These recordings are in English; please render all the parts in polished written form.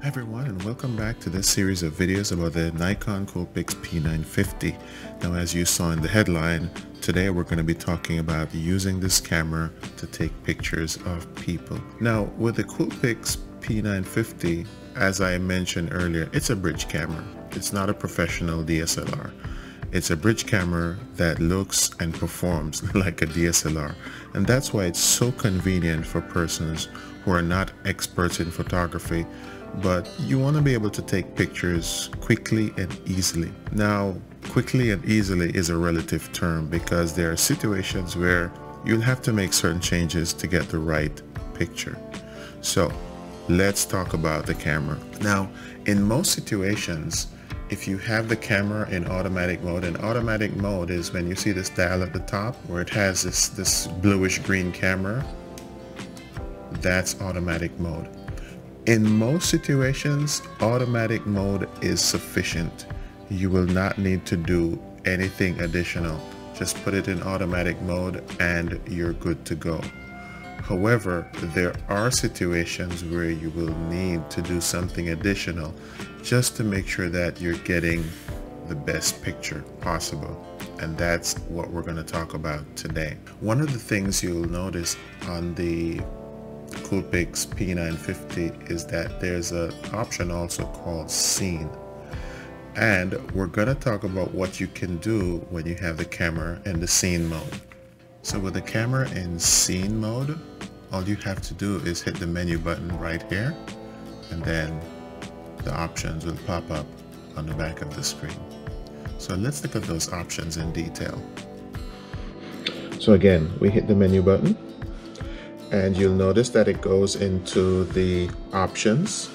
Hi everyone, and welcome back to this series of videos about the Nikon CoolPixP950. Now, as you saw in the headline, today we're going to be talking about using this camera to take pictures of people. Now, with the CoolPixP950, as I mentioned earlier, it's a bridge camera. It's not a professional DSLR. It's a bridge camera that looks and performs like a DSLR, and that's why it's so convenient for persons who are not experts in photography, but you want to be able to take pictures quickly and easily. Now, quickly and easily is a relative term because there are situations where you'll have to make certain changes to get the right picture. So let's talk about the camera. Now, in most situations, if you have the camera in automatic mode, and automatic mode is when you see this dial at the top where it has this bluish green camera, that's automatic mode. In most situations, automatic mode is sufficient. You will not need to do anything additional. Just put it in automatic mode and you're good to go. However, there are situations where you will need to do something additional just to make sure that you're getting the best picture possible. And that's what we're going to talk about today. One of the things you'll notice on the CoolPixP950 is that there's an option also called scene, and we're going to talk about what you can do when you have the camera in the scene mode. So with the camera in scene mode, all you have to do is hit the menu button right here, and then the options will pop up on the back of the screen. So let's look at those options in detail. So again, we hit the menu button, and you'll notice that it goes into the options,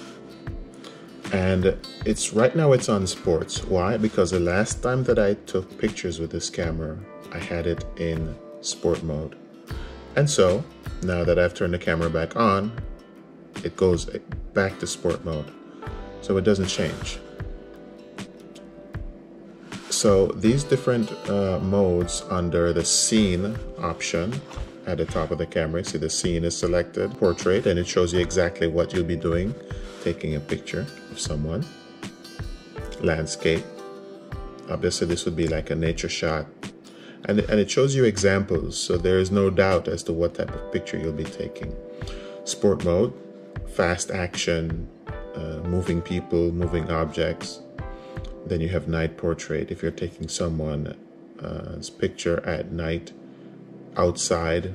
and it's right now it's on sports. Why? Because the last time that I took pictures with this camera, I had it in sport mode. And so now that I've turned the camera back on, it goes back to sport mode. So it doesn't change. So these different modes under the scene option at the top of the camera, see the scene is selected, portrait, and it shows you exactly what you'll be doing, taking a picture of someone. Landscape, obviously this would be like a nature shot, and it shows you examples, so there is no doubt as to what type of picture you'll be taking. Sport mode, fast action, moving people, moving objects. Then you have night portrait, if you're taking someone's picture at night outside,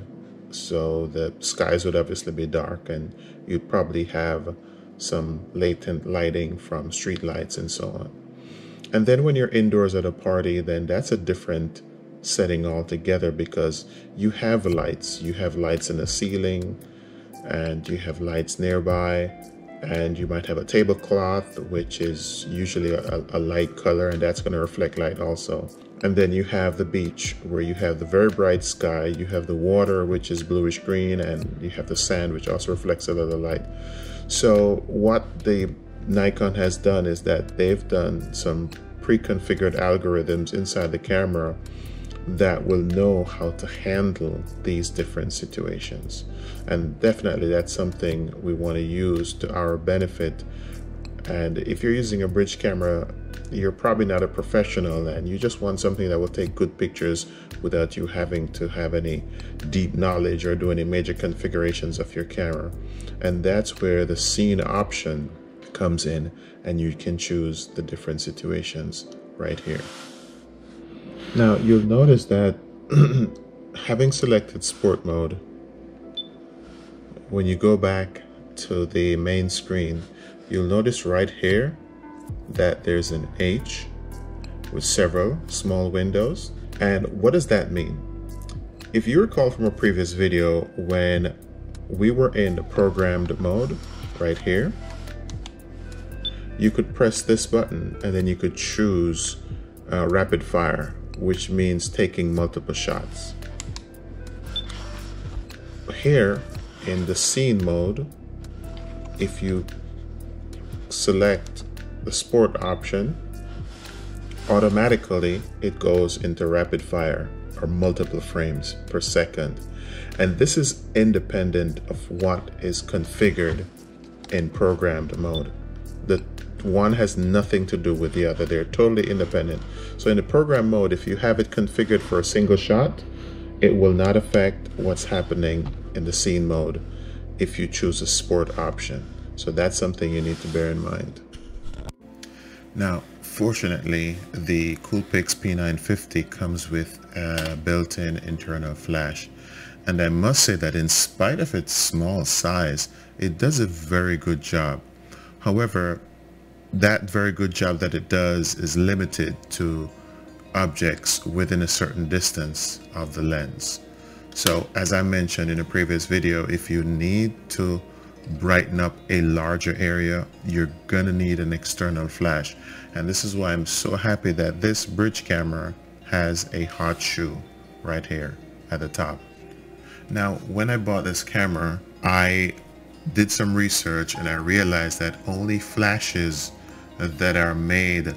so the skies would obviously be dark and you'd probably have some latent lighting from street lights and so on. And then when you're indoors at a party, then that's a different setting altogether, because you have lights in the ceiling and you have lights nearby, and you might have a tablecloth which is usually a light color, and that's going to reflect light also. And then you have the beach where you have the very bright sky, you have the water which is bluish green, and you have the sand which also reflects a little light. So what the Nikon has done is that they've done some pre-configured algorithms inside the camera that will know how to handle these different situations. And definitely that's something we want to use to our benefit. And if you're using a bridge camera, you're probably not a professional and you just want something that will take good pictures without you having to have any deep knowledge or do any major configurations of your camera. And that's where the scene option comes in, and you can choose the different situations right here. Now you'll notice that having selected sport mode, when you go back to the main screen, you'll notice right here that there's an H with several small windows. And what does that mean? If you recall from a previous video, when we were in the programmed mode right here, you could press this button and then you could choose rapid fire, which means taking multiple shots. Here in the scene mode, if you select the sport option, automatically it goes into rapid fire, or multiple frames per second. And this is independent of what is configured in programmed mode. The one has nothing to do with the other. They're totally independent. So in the program mode, if you have it configured for a single shot, it will not affect what's happening in the scene mode if you choose a sport option. So that's something you need to bear in mind. Now, fortunately, the CoolPixP950 comes with a built-in internal flash. And I must say that in spite of its small size, it does a very good job. However, that very good job that it does is limited to objects within a certain distance of the lens. So as I mentioned in a previous video, if you need to brighten up a larger area, you're gonna need an external flash. And this is why I'm so happy that this bridge camera has a hot shoe right here at the top. Now, when I bought this camera, I did some research and I realized that only flashes that are made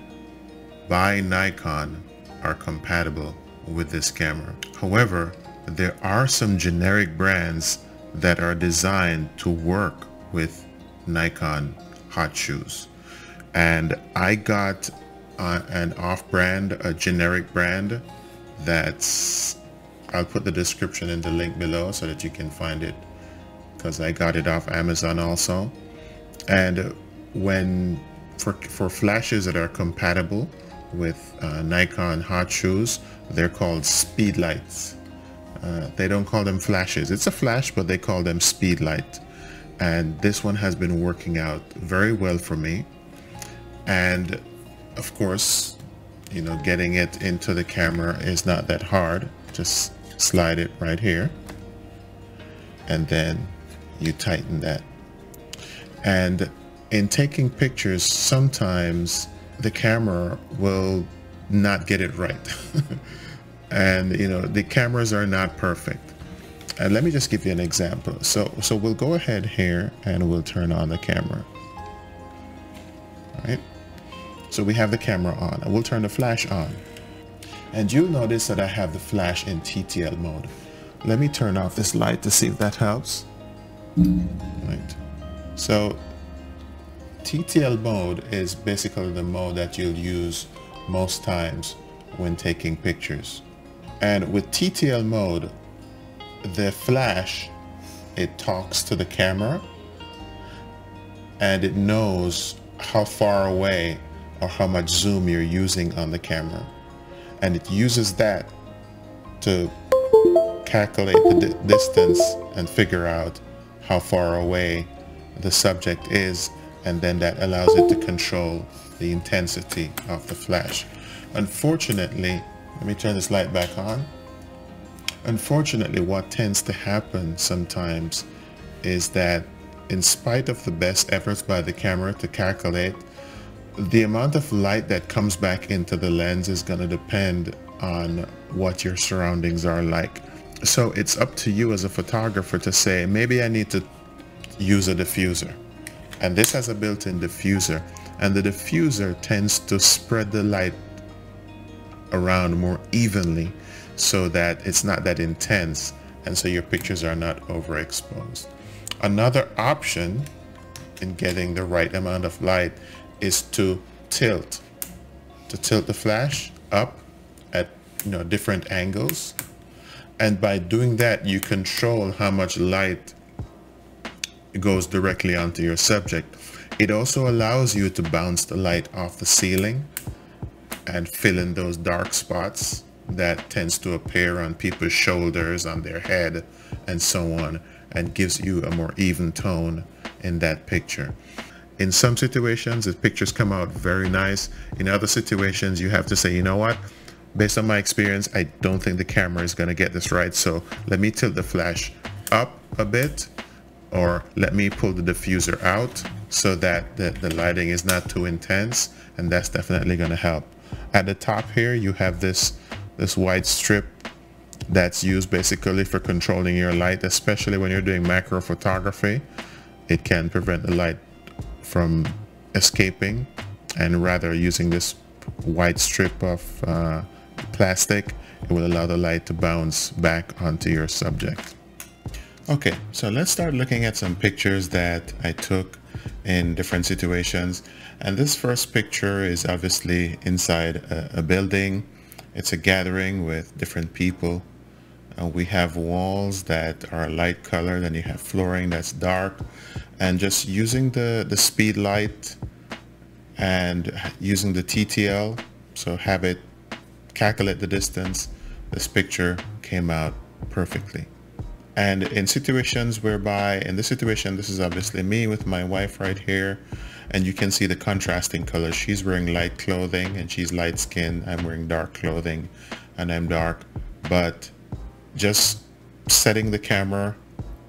by Nikon are compatible with this camera. However, there are some generic brands that are designed to work with Nikon hot shoes. And I got an off-brand, a generic brand that's, I'll put the description in the link below so that you can find it, because I got it off Amazon also. And when for flashes that are compatible with Nikon hot shoes, they're called speed lights. They don't call them flashes. It's a flash, but they call them speed light. And this one has been working out very well for me. And of course, you know, getting it into the camera is not that hard. Just slide it right here, and then you tighten that. And in taking pictures, sometimes the camera will not get it right. And you know, the cameras are not perfect. And let me just give you an example. So we'll go ahead here and we'll turn on the camera. All right. So we have the camera on, and we'll turn the flash on. And you'll notice that I have the flash in TTL mode. Let me turn off this light to see if that helps. Right. So TTL mode is basically the mode that you'll use most times when taking pictures. And with TTL mode, the flash, it talks to the camera and it knows how far away or how much zoom you're using on the camera. And it uses that to calculate the distance and figure out how far away the subject is, and then that allows it to control the intensity of the flash. Unfortunately, let me turn this light back on. Unfortunately, what tends to happen sometimes is that in spite of the best efforts by the camera to calculate, the amount of light that comes back into the lens is going to depend on what your surroundings are like. So it's up to you as a photographer to say, maybe I need to use a diffuser. And this has a built-in diffuser, and the diffuser tends to spread the light around more evenly so that it's not that intense, and so your pictures are not overexposed. Another option in getting the right amount of light is to tilt the flash up at different angles, and by doing that you control how much light goes directly onto your subject. It also allows you to bounce the light off the ceiling and fill in those dark spots that tends to appear on people's shoulders, on their head, and so on, and gives you a more even tone in that picture. In some situations, the pictures come out very nice. In other situations, you have to say, you know what? Based on my experience, I don't think the camera is going to get this right, so let me tilt the flash up a bit, or let me pull the diffuser out so that the lighting is not too intense, and that's definitely going to help. At the top here, you have this white strip that's used basically for controlling your light, especially when you're doing macro photography. It can prevent the light from escaping, and rather using this white strip of plastic, it will allow the light to bounce back onto your subject. Okay, so let's start looking at some pictures that I took in different situations. And this first picture is obviously inside a building. It's a gathering with different people. We have walls that are light colored, and you have flooring that's dark. And just using the speed light and using the TTL, so have it calculate the distance, this picture came out perfectly. And in situations whereby, in this situation, this is obviously me with my wife right here, and you can see the contrasting colors. She's wearing light clothing and she's light skinned. I'm wearing dark clothing and I'm dark. But just setting the camera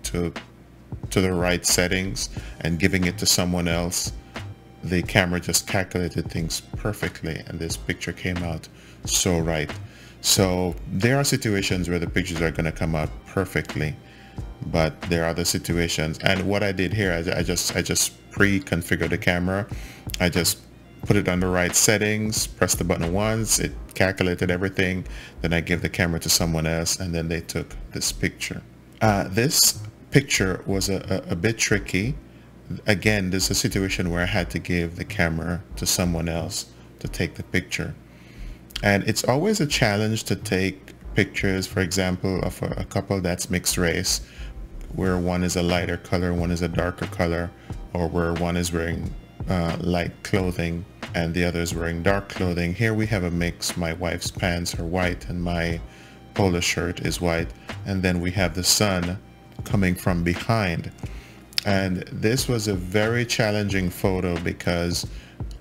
to the right settings and giving it to someone else, the camera just calculated things perfectly, and this picture came out so right. So there are situations where the pictures are going to come out perfectly, but there are other situations. And what I did here, I just pre-configured the camera. I just put it on the right settings, pressed the button once, it calculated everything, then I gave the camera to someone else, and then they took this picture. This picture was a bit tricky. Again, there's a situation where I had to give the camera to someone else to take the picture. And it's always a challenge to take pictures, for example, of a couple that's mixed race, where one is a lighter color, one is a darker color, or where one is wearing light clothing and the other is wearing dark clothing. Here we have a mix. My wife's pants are white and my polo shirt is white. And then we have the sun coming from behind. And this was a very challenging photo because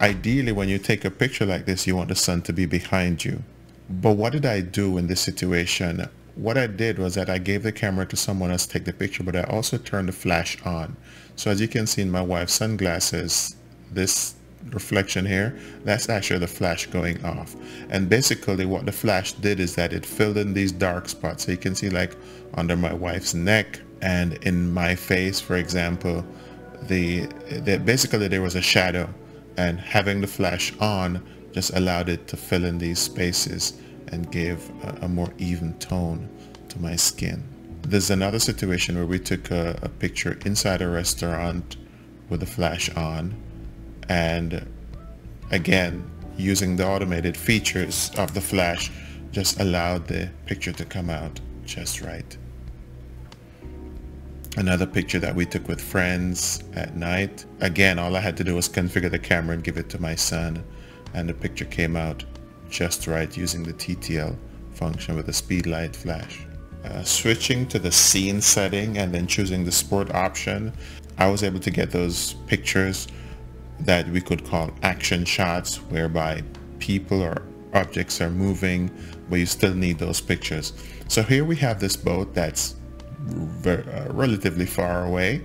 ideally when you take a picture like this, you want the sun to be behind you. But what did I do in this situation? What I did was that I gave the camera to someone else to take the picture, but I also turned the flash on. So as you can see in my wife's sunglasses, this reflection here, that's actually the flash going off. And basically what the flash did is that it filled in these dark spots. So you can see like under my wife's neck and in my face, for example, basically there was a shadow, and having the flash on just allowed it to fill in these spaces and give a more even tone to my skin. There's another situation where we took a picture inside a restaurant with the flash on, and again using the automated features of the flash just allowed the picture to come out just right. Another picture that we took with friends at night. Again, all I had to do was configure the camera and give it to my son, and the picture came out just right using the TTL function with the speed light flash. Switching to the scene setting and then choosing the sport option, I was able to get those pictures that we could call action shots, whereby people or objects are moving, but you still need those pictures. So here we have this boat that's relatively far away.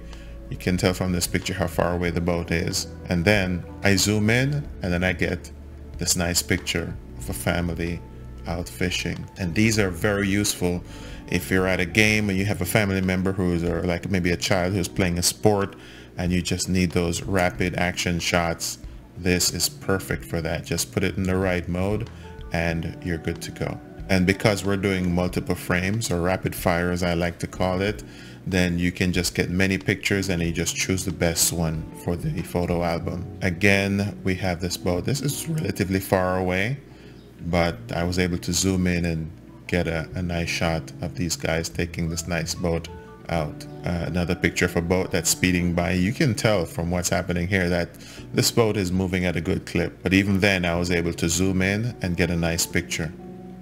You can tell from this picture how far away the boat is, and then I zoom in and then I get this nice picture of a family out fishing. And these are very useful if you're at a game and you have a family member who's, or like maybe a child who's playing a sport, and you just need those rapid action shots. This is perfect for that. Just put it in the right mode and you're good to go. And because we're doing multiple frames, or rapid fire as I like to call it, then you can just get many pictures and you just choose the best one for the photo album. Again, we have this boat. This is relatively far away, but I was able to zoom in and get a nice shot of these guys taking this nice boat out. Another picture of a boat that's speeding by. You can tell from what's happening here that this boat is moving at a good clip, but even then I was able to zoom in and get a nice picture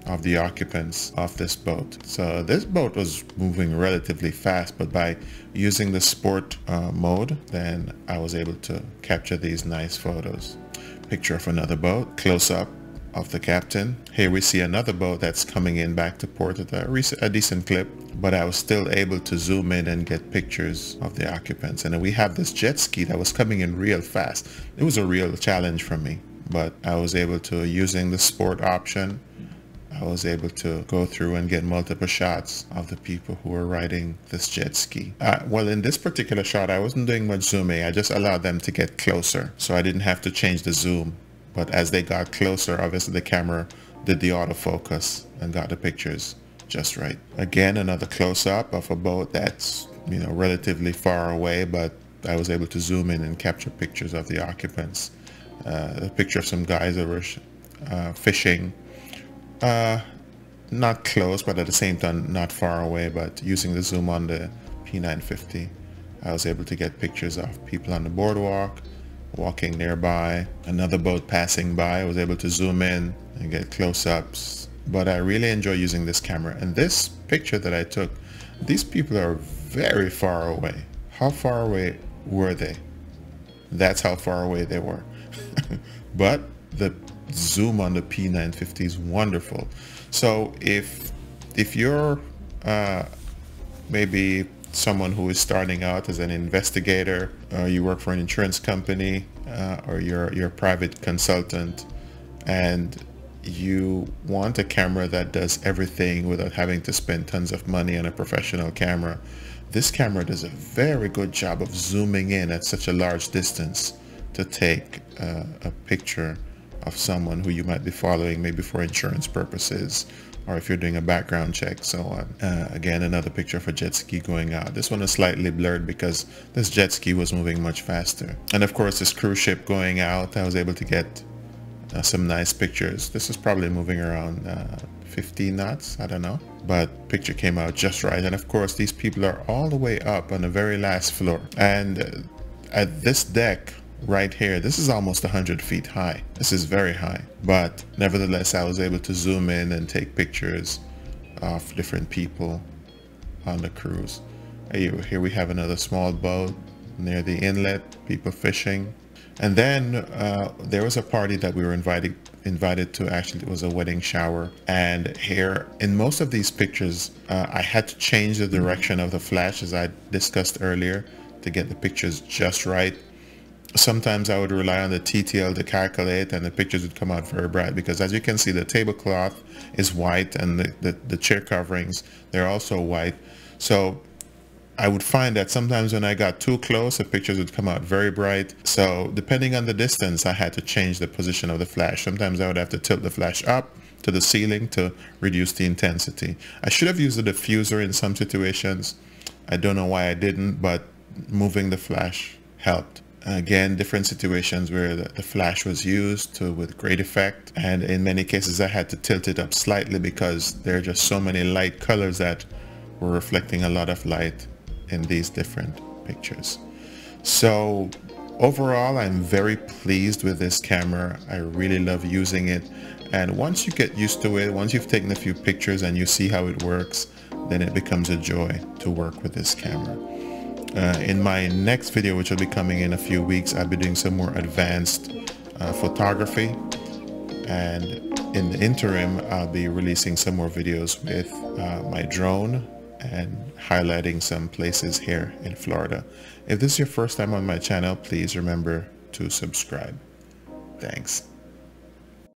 of the occupants of this boat. So this boat was moving relatively fast, but by using the sport mode, then I was able to capture these nice photos. Picture of another boat, close up of the captain. Here we see another boat that's coming in back to port at a decent clip, but I was still able to zoom in and get pictures of the occupants. And then we have this jet ski that was coming in real fast. It was a real challenge for me, but I was able to, using the sport option, I was able to go through and get multiple shots of the people who were riding this jet ski. Well, in this particular shot, I wasn't doing much zooming. I just allowed them to get closer, so I didn't have to change the zoom. But as they got closer, obviously the camera did the autofocus and got the pictures just right. Again, another close-up of a boat that's, relatively far away, but I was able to zoom in and capture pictures of the occupants. A picture of some guys that were fishing, not close, but at the same time not far away. But using the zoom on the P950, I was able to get pictures of people on the boardwalk, walking nearby, another boat passing by. I was able to zoom in and get close-ups. But I really enjoy using this camera. And this picture that I took, these people are very far away. How far away were they? That's how far away they were. But the zoom on the P950 is wonderful. So if you're maybe someone who is starting out as an investigator, you work for an insurance company, or you're a private consultant, and you want a camera that does everything without having to spend tons of money on a professional camera, this camera does a very good job of zooming in at such a large distance to take a picture of someone who you might be following, maybe for insurance purposes, or if you're doing a background check, so on. Again, another picture of a jet ski going out. This one is slightly blurred because this jet ski was moving much faster. And of course, this cruise ship going out, I was able to get some nice pictures. This is probably moving around 15 knots, I don't know. But picture came out just right. And of course, these people are all the way up on the very last floor. And at this deck, right here, this is almost 100 feet high. This is very high, but nevertheless I was able to zoom in and take pictures of different people on the cruise. Here we have another small boat near the inlet, people fishing. And then there was a party that we were invited to. Actually, it was a wedding shower. And here in most of these pictures, I had to change the direction of the flash, as I discussed earlier, to get the pictures just right. Sometimes I would rely on the TTL to calculate, and the pictures would come out very bright, because as you can see, the tablecloth is white, and the chair coverings, they're also white. So I would find that sometimes when I got too close, the pictures would come out very bright. So depending on the distance, I had to change the position of the flash. Sometimes I would have to tilt the flash up to the ceiling to reduce the intensity. I should have used a diffuser in some situations. I don't know why I didn't, but moving the flash helped. Again, different situations where the flash was used with great effect, and in many cases I had to tilt it up slightly because there are just so many light colors that were reflecting a lot of light in these different pictures. So overall, I'm very pleased with this camera. I really love using it, and once you get used to it, once you've taken a few pictures and you see how it works, then it becomes a joy to work with this camera. In my next video, which will be coming in a few weeks, I'll be doing some more advanced photography, and in the interim I'll be releasing some more videos with my drone and highlighting some places here in Florida. If this is your first time on my channel, please remember to subscribe. Thanks.